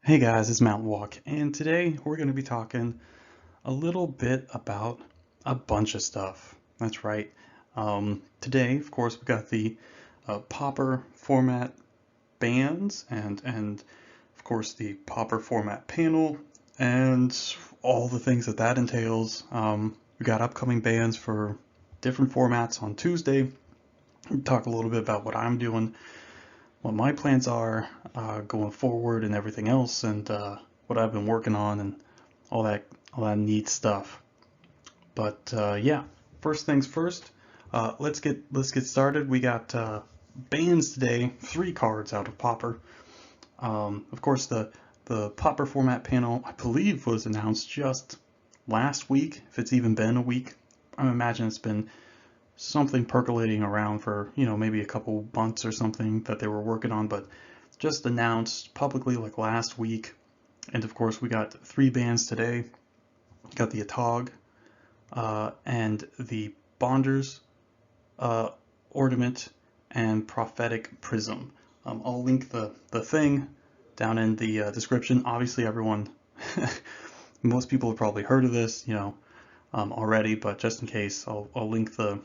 Hey guys, it's Mountain Walk, and today we're going to be talking a little bit about a bunch of stuff. That's right. Today, of course, we got the Pauper format bands, and of course the Pauper format panel, and all the things that that entails. We got upcoming bands for different formats on Tuesday. We'll talk a little bit about what I'm doing, what my plans are going forward and everything else, and what I've been working on and all that neat stuff. But yeah, first things first. Let's get started. We got bands today. 3 cards out of Pauper. Of course, the Pauper format panel I believe was announced just last week, if it's even been a week. I imagine it's been something percolating around for, maybe a couple months or something that they were working on, but just announced publicly like last week. And of course, we got 3 bands today. Got the Atog and the Bonders Ornament and Prophetic Prism. I'll link the thing down in the description. Obviously, everyone, most people have probably heard of this, already, but just in case, I'll link the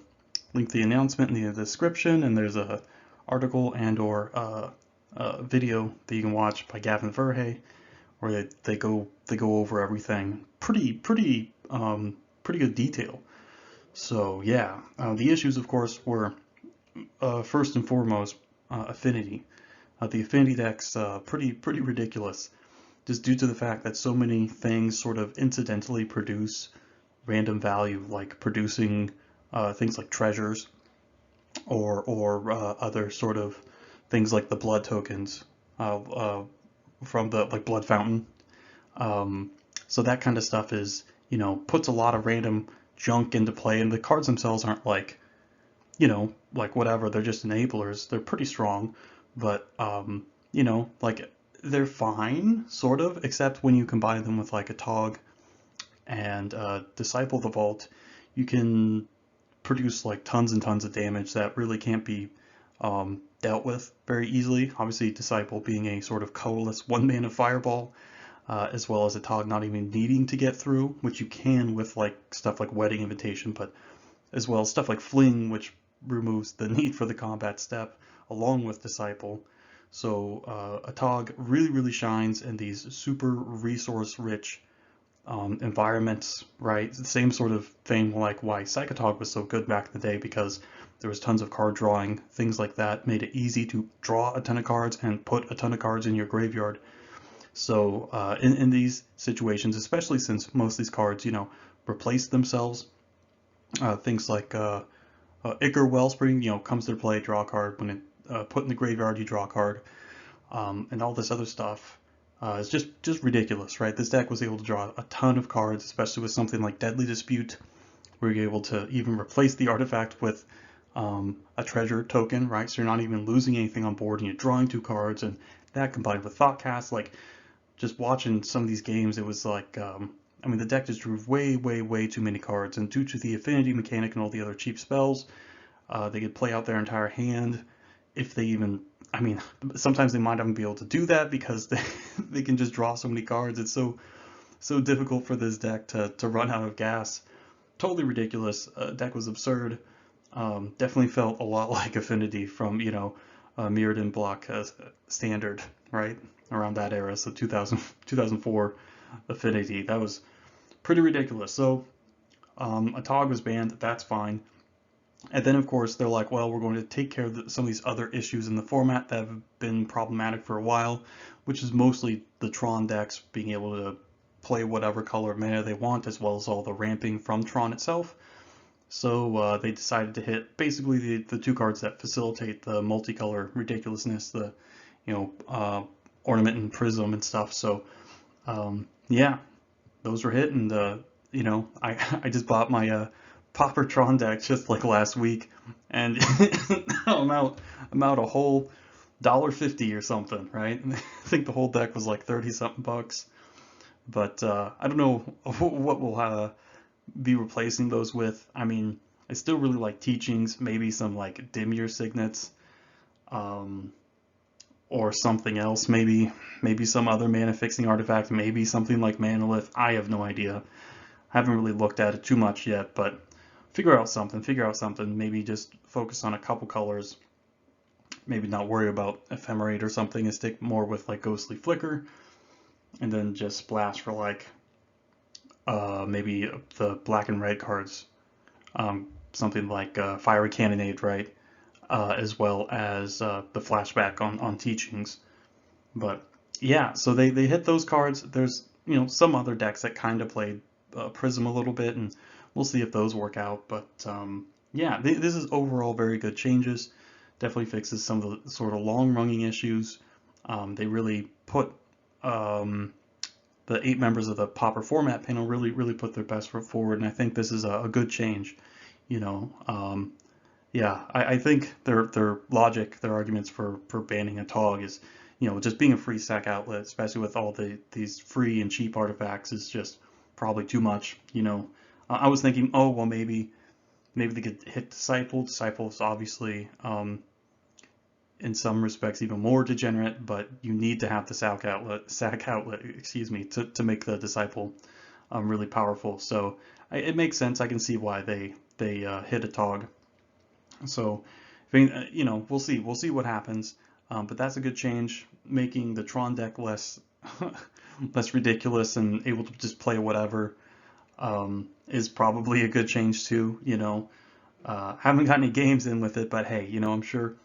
announcement in the description, and there's a article and or video that you can watch by Gavin Verhey, where they go over everything pretty good detail. So yeah, the issues of course were first and foremost affinity. The affinity deck's pretty ridiculous, just due to the fact that so many things sort of incidentally produce random value, like producing things like treasures or other sort of things like the blood tokens from the like blood fountain. Um, so that kind of stuff is, puts a lot of random junk into play, and the cards themselves aren't like, like whatever. They're just enablers. They're pretty strong, but like they're fine, sort of, except when you combine them with like a Tog and Disciple the Vault, you can produce like tons and tons of damage that really can't be dealt with very easily. Obviously, Disciple being a sort of colorless one-mana fireball, as well as a Tog not even needing to get through, which you can with like stuff like Wedding Invitation, but as well as stuff like Fling, which removes the need for the combat step, along with Disciple. So a Tog really shines in these super resource-rich environments, right? It's the same sort of thing like why Psychotog was so good back in the day, because there was tons of card drawing, things like that made it easy to draw a ton of cards and put a ton of cards in your graveyard. So in these situations, especially since most of these cards, replace themselves, things like Ichor Wellspring, comes to play, draw a card. When it put in the graveyard, you draw a card, and all this other stuff. It's just ridiculous, right? This deck was able to draw a ton of cards, especially with something like Deadly Dispute, where you're able to even replace the artifact with a treasure token, right? So you're not even losing anything on board, and you're drawing 2 cards, and that combined with Thoughtcast, like just watching some of these games, it was like, I mean, the deck just drew way too many cards, and due to the affinity mechanic and all the other cheap spells, they could play out their entire hand if they even. I mean, sometimes they might not even be able to do that because they can just draw so many cards. It's so difficult for this deck to run out of gas. Totally ridiculous. Deck was absurd. Definitely felt a lot like Affinity from, Mirrodin block standard, right? Around that era, so 2004 Affinity. That was pretty ridiculous. So a Tog was banned, that's fine. And then, of course, they're like, well, we're going to take care of some of these other issues in the format that have been problematic for a while, which is mostly the Tron decks being able to play whatever color of mana they want, as well as all the ramping from Tron itself. So they decided to hit basically the 2 cards that facilitate the multicolor ridiculousness, the Ornament and Prism and stuff. So yeah, those were hit, and I just bought my Pauper Tron deck just like last week, and I'm out a whole $1.50 or something, right? I think the whole deck was like 30 something bucks, but I don't know what we'll be replacing those with. I mean, I still really like Teachings, maybe some like Dimir Signets, um, or something else. Maybe some other mana fixing artifact, maybe something like Manolith. I have no idea. I haven't really looked at it too much yet, but figure out something. Maybe just focus on a couple colors. Maybe not worry about Ephemerate or something and stick more with like Ghostly Flicker, and then just splash for like maybe the black and red cards. Something like Fiery Cannonade, right? As well as the flashback on Teachings. But yeah, so they hit those cards. There's some other decks that kind of played Prism a little bit, and we'll see if those work out. But yeah, this is overall very good changes. Definitely fixes some of the sort of long running issues. They really put the 8 members of the Pauper format panel really put their best foot forward, and I think this is a good change. Yeah, I think their logic, their arguments for banning a TOG is, just being a free sack outlet, especially with all these free and cheap artifacts, is just probably too much. I was thinking, oh well, maybe they could hit Disciple. Disciple is obviously in some respects even more degenerate, but you need to have the sack outlet, excuse me, to make the Disciple really powerful. So it makes sense. I can see why they hit a TOG. So, we'll see. We'll see what happens. But that's a good change, making the Tron deck less less ridiculous and able to just play whatever is probably a good change too. Haven't got any games in with it, but hey, I'm sure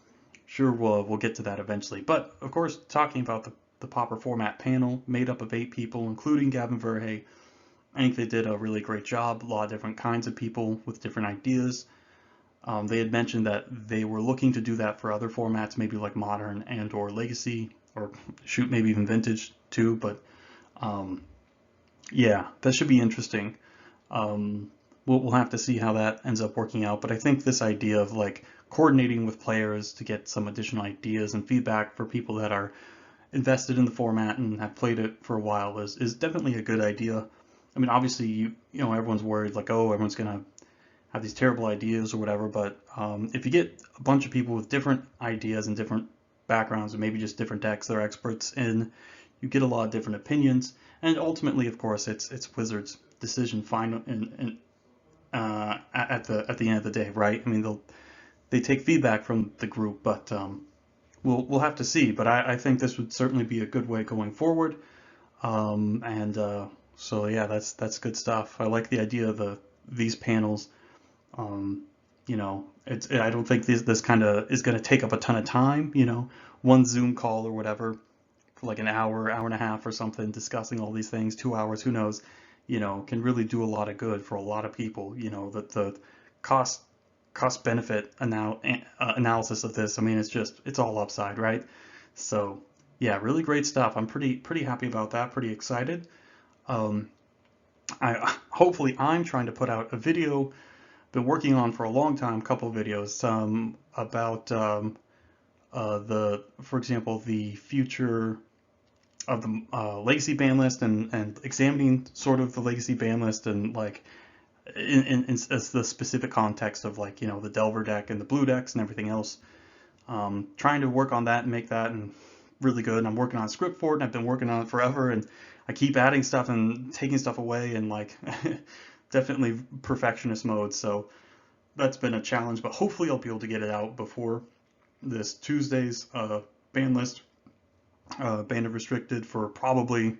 we'll get to that eventually. But of course, talking about the Pauper format panel, made up of 8 people, including Gavin Verhey, I think they did a really great job. A lot of different kinds of people with different ideas. They had mentioned that they were looking to do that for other formats, maybe like Modern and or Legacy, or shoot, maybe even Vintage too. But yeah, that should be interesting. We'll have to see how that ends up working out. But I think this idea of like coordinating with players to get some additional ideas and feedback for people that are invested in the format and have played it for a while is definitely a good idea. I mean, obviously, everyone's worried like, oh, everyone's gonna have these terrible ideas or whatever, but if you get a bunch of people with different ideas and different backgrounds and maybe just different decks they're experts in, you get a lot of different opinions, and ultimately, of course, it's Wizards' decision final and at the end of the day, right? I mean, they take feedback from the group, but we'll have to see. But I think this would certainly be a good way going forward, and so yeah, that's good stuff. I like the idea of these panels. I don't think this kind of is going to take up a ton of time. One Zoom call or whatever for like an hour and a half or something, discussing all these things, 2 hours, who knows, can really do a lot of good for a lot of people. That the cost benefit analysis of this, I mean, it's all upside, right? So yeah, really great stuff. I'm pretty happy about that. Pretty excited. Um, hopefully I'm trying to put out a video been working on for a long time, a couple of videos about for example, the future of the legacy ban list and examining sort of the legacy ban list and like in as the specific context of like the Delver deck and the blue decks and everything else. Trying to work on that and make that and really good. And I'm working on a script for it, and I've been working on it forever, and I keep adding stuff and taking stuff away and like definitely perfectionist mode. So that's been a challenge, but hopefully I'll be able to get it out before this Tuesday's ban list, banned and restricted for probably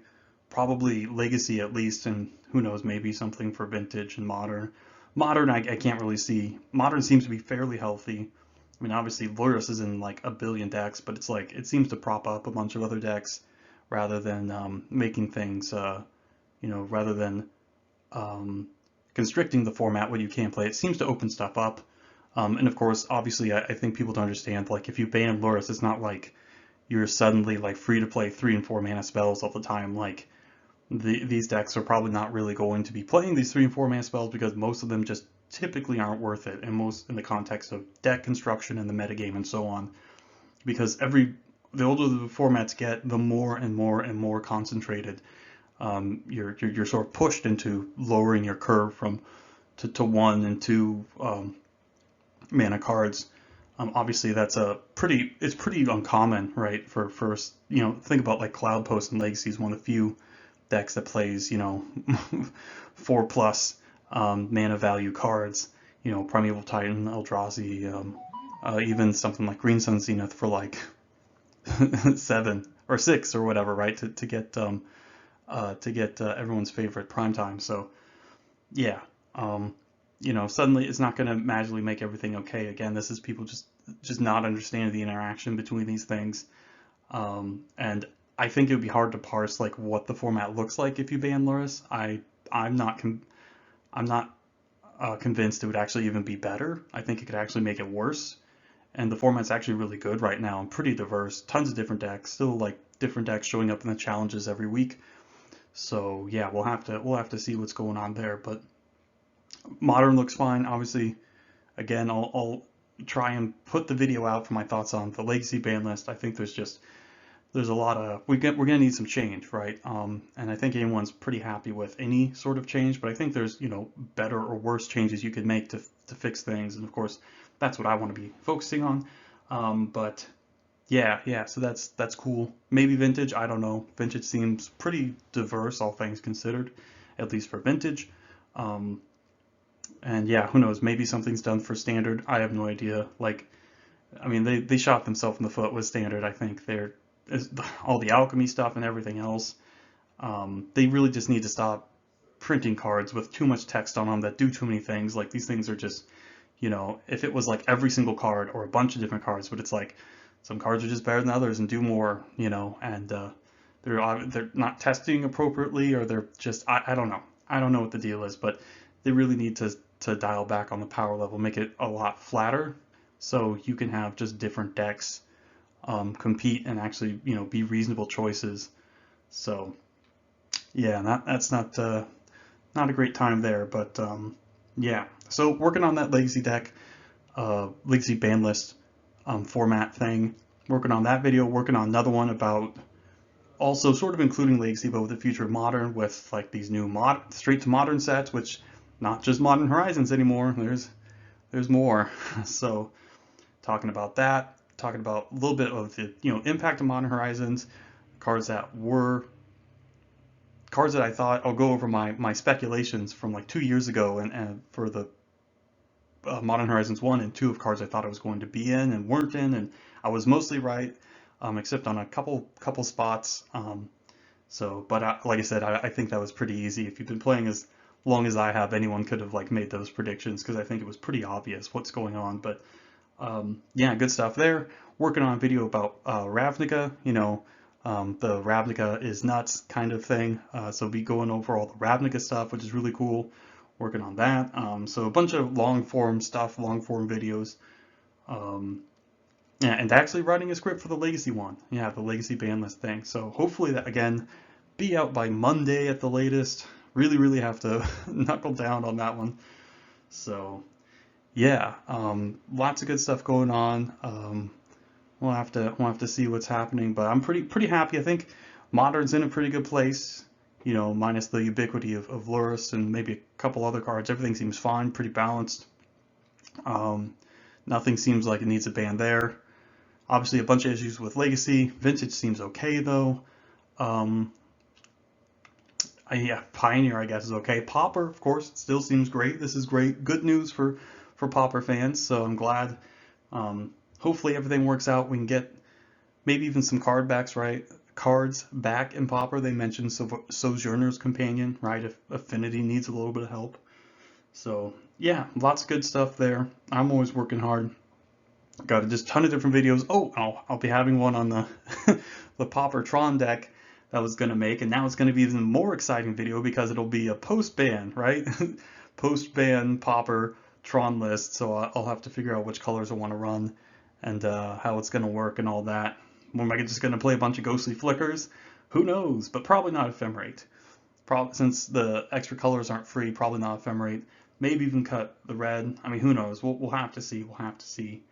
Legacy at least, and who knows, maybe something for Vintage and Modern. Modern, I can't really see. Modern seems to be fairly healthy. I mean, obviously Lurrus is in like a billion decks, but it's like it seems to prop up a bunch of other decks rather than making things, rather than constricting the format when you can't play. It seems to open stuff up. And of course, obviously, I think people don't understand, like, if you ban Lurrus, it's not like you're suddenly like free to play 3 and 4 mana spells all the time. Like, these decks are probably not really going to be playing these 3 and 4 mana spells because most of them just typically aren't worth it, and most in the context of deck construction and the metagame and so on. Because the older the formats get, the more and more concentrated you're sort of pushed into lowering your curve to 1 and 2 mana cards. Obviously, it's pretty uncommon, right? For first, think about like Cloud Post and Legacy is one of the few decks that plays, 4+ mana value cards. Primeval Titan, Eldrazi, even something like Green Sun Zenith for like 7 or 6 or whatever, right? To get everyone's favorite primetime. So yeah, suddenly it's not going to magically make everything okay. Again, this is people just not understanding the interaction between these things. And I think it would be hard to parse like what the format looks like if you ban Lurrus. I'm not I'm not convinced it would actually even be better. I think it could actually make it worse. And the format's actually really good right now and pretty diverse. Tons of different decks. Still like different decks showing up in the challenges every week. So yeah, we'll have to see what's going on there. But Modern looks fine. Obviously, again, I'll try and put the video out for my thoughts on the Legacy ban list. I think there's a lot of we're gonna need some change, right? And I think anyone's pretty happy with any sort of change, but I think there's better or worse changes you could make to fix things, and of course that's what I want to be focusing on. But yeah, so that's cool. Maybe Vintage, I don't know. Vintage seems pretty diverse, all things considered, at least for Vintage. Um, and yeah, who knows? Maybe something's done for Standard. I have no idea. Like, I mean, they shot themselves in the foot with Standard. I think all the alchemy stuff and everything else. They really just need to stop printing cards with too much text on them that do too many things. Like these things are just, if it was like every single card or a bunch of different cards, but it's like some cards are just better than others and do more, and they're not testing appropriately or they're just I don't know. I don't know what the deal is, but they really need to dial back on the power level, make it a lot flatter, so you can have just different decks compete and actually be reasonable choices. So yeah, that's not a great time there, but yeah. So working on that legacy deck, legacy ban list format thing. Working on that video. Working on another one about also sort of including legacy, but with the future of modern, with like these new straight to modern sets, which not just Modern Horizons anymore. There's more. So talking about that, talking about a little bit of the impact of Modern Horizons, cards that were cards that I thought. I'll go over my speculations from like 2 years ago and for the Modern Horizons 1 and 2 of cards I thought I was going to be in and weren't in, and I was mostly right, except on a couple spots. But like I said, I think that was pretty easy. If you've been playing as long as I have, anyone could have like made those predictions because I think it was pretty obvious what's going on. But yeah, good stuff there. Working on a video about Ravnica, the Ravnica is nuts kind of thing. So be going over all the Ravnica stuff, which is really cool. Working on that. So a bunch of long form stuff, long form videos. Yeah, and actually writing a script for the Legacy one. Yeah, the Legacy ban list thing. So hopefully that, again, be out by Monday at the latest. Really, really have to knuckle down on that one. So yeah, lots of good stuff going on. We'll have to see what's happening, but I'm pretty happy. I think Modern's in a pretty good place. Minus the ubiquity of Lurrus and maybe a couple other cards. Everything seems fine, pretty balanced. Nothing seems like it needs a ban there. Obviously, a bunch of issues with Legacy. Vintage seems okay though. Um, yeah, Pioneer I guess is okay. Pauper, of course, still seems great. This is great, good news for Pauper fans. So I'm glad. Hopefully everything works out. We can get maybe even some cards back in Pauper. They mentioned Sojourner's Companion, right? If Affinity needs a little bit of help. So yeah, lots of good stuff there. I'm always working hard. Got a just ton of different videos. Oh, I'll be having one on the the Pauper Tron deck that I was gonna make, and now it's gonna be an even more exciting video because it'll be a post-ban, right? Post-ban Pauper Tron list. So I'll have to figure out which colors I want to run and how it's gonna work and all that. Am I just gonna play a bunch of ghostly flickers? Who knows? But probably not ephemerate. Probably, since the extra colors aren't free, probably not ephemerate. Maybe even cut the red. I mean, who knows? We'll have to see. We'll have to see.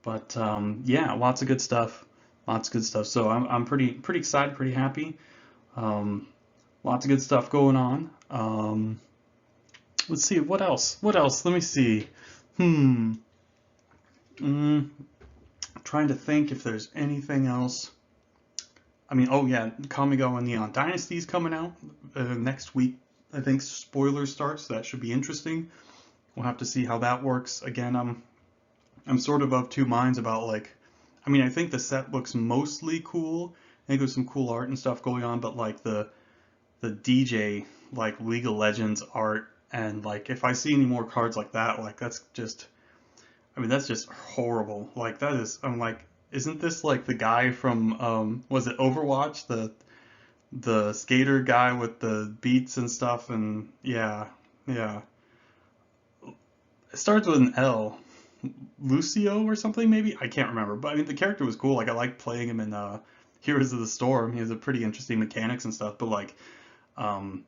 But yeah, lots of good stuff. Lots of good stuff. So I'm pretty excited, pretty happy. Lots of good stuff going on. Let's see what else. What else? Let me see. Hmm. Mm, trying to think if there's anything else. I mean, oh yeah, Kamigo and Neon Dynasty's coming out next week. I think spoilers start, so that should be interesting. We'll have to see how that works. Again, I'm sort of two minds about like, I mean, I think the set looks mostly cool. I think there's some cool art and stuff going on, but like the DJ like League of Legends art and like if I see any more cards like that, like that's just, I mean, that's just horrible. Like that is, I'm like, isn't this like the guy from was it Overwatch, the skater guy with the beats and stuff? And yeah, yeah, it starts with an L. Lucio or something maybe, I can't remember, but I mean the character was cool. Like I liked playing him in Heroes of the Storm. He has a pretty interesting mechanics and stuff, but like um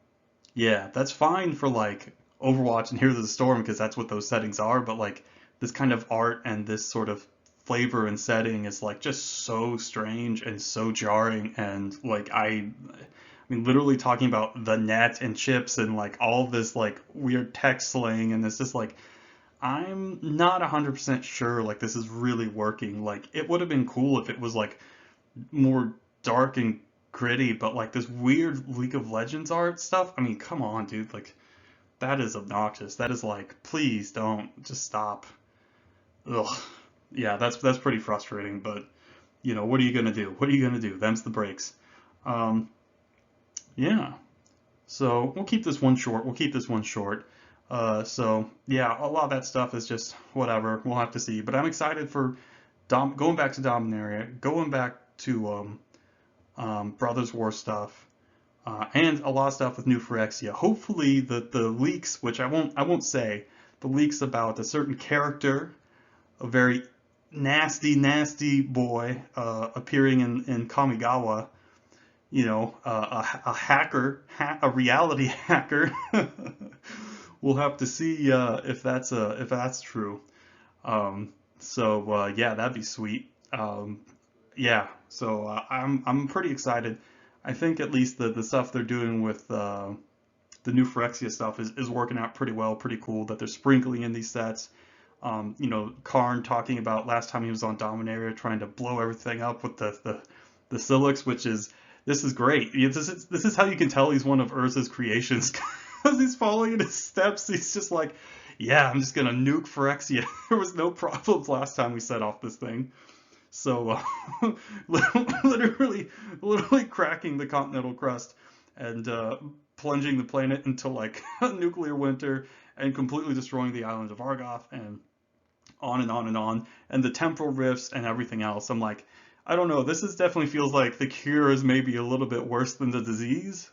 yeah, that's fine for like Overwatch and Heroes of the Storm because that's what those settings are, but like this kind of art and this sort of flavor and setting is like just so strange and so jarring. And like I mean literally talking about the net and chips and like all this like weird text slang, and it's just like I'm not 100% sure like this is really working. Like it would have been cool if it was like more dark and gritty, but like this weird League of Legends art stuff. I mean, come on, dude. Like that is obnoxious. That is like, please don't just stop. Ugh. Yeah, that's pretty frustrating, but you know, what are you gonna do? What are you gonna do? Them's the breaks. Um, yeah. So we'll keep this one short. We'll keep this one short. So yeah, a lot of that stuff is just whatever. We'll have to see. But I'm excited for going back to Dominaria, going back to Brothers War stuff, and a lot of stuff with New Phyrexia. Hopefully the leaks, which I won't say, the leaks about a certain character, a very nasty boy appearing in Kamigawa. You know, a hacker, a reality hacker. We'll have to see if that's true. Yeah, that'd be sweet. Yeah, so I'm pretty excited. I think at least the stuff they're doing with the new Phyrexia stuff is working out pretty well, pretty cool that they're sprinkling in these sets. You know, Karn talking about last time he was on Dominaria trying to blow everything up with the Silix, which is this is great. This is how you can tell he's one of Urza's creations because he's following in his steps. He's just like, yeah, I'm just gonna nuke Phyrexia. There was no problems last time we set off this thing. So literally cracking the continental crust and plunging the planet into like a nuclear winter and completely destroying the island of Argoth and on and on and on, and the temporal rifts and everything else. I'm like, I don't know. This is definitely feels like the cure is maybe a little bit worse than the disease,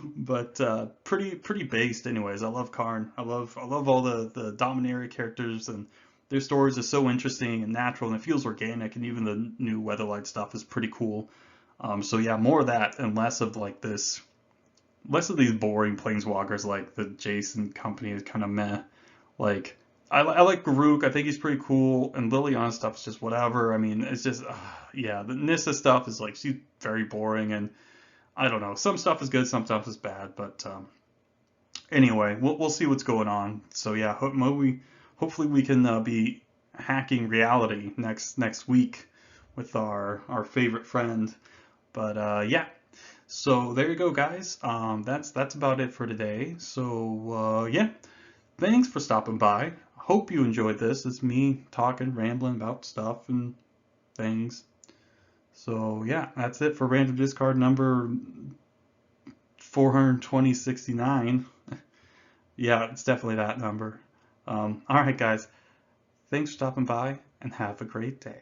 but pretty based. Anyways, I love Karn. I love all the Dominaria characters, and their stories are so interesting and natural, and it feels organic. And even the new Weatherlight stuff is pretty cool. So yeah, more of that and less of like this, less of these boring planeswalkers like the Jason company is kind of meh. Like I like Garuk. I think he's pretty cool, and Liliana stuff is just whatever. I mean, it's just yeah. The Nissa stuff is like she's very boring, and I don't know. Some stuff is good, some stuff is bad. But anyway, we'll see what's going on. So yeah, hopefully we can be hacking reality next week with our favorite friend. But yeah. So there you go, guys. That's about it for today. So yeah, thanks for stopping by. Hope you enjoyed this. It's me talking, rambling about stuff and things. So yeah, that's it for random discard number 42069. Yeah, it's definitely that number. All right, guys. Thanks for stopping by and have a great day.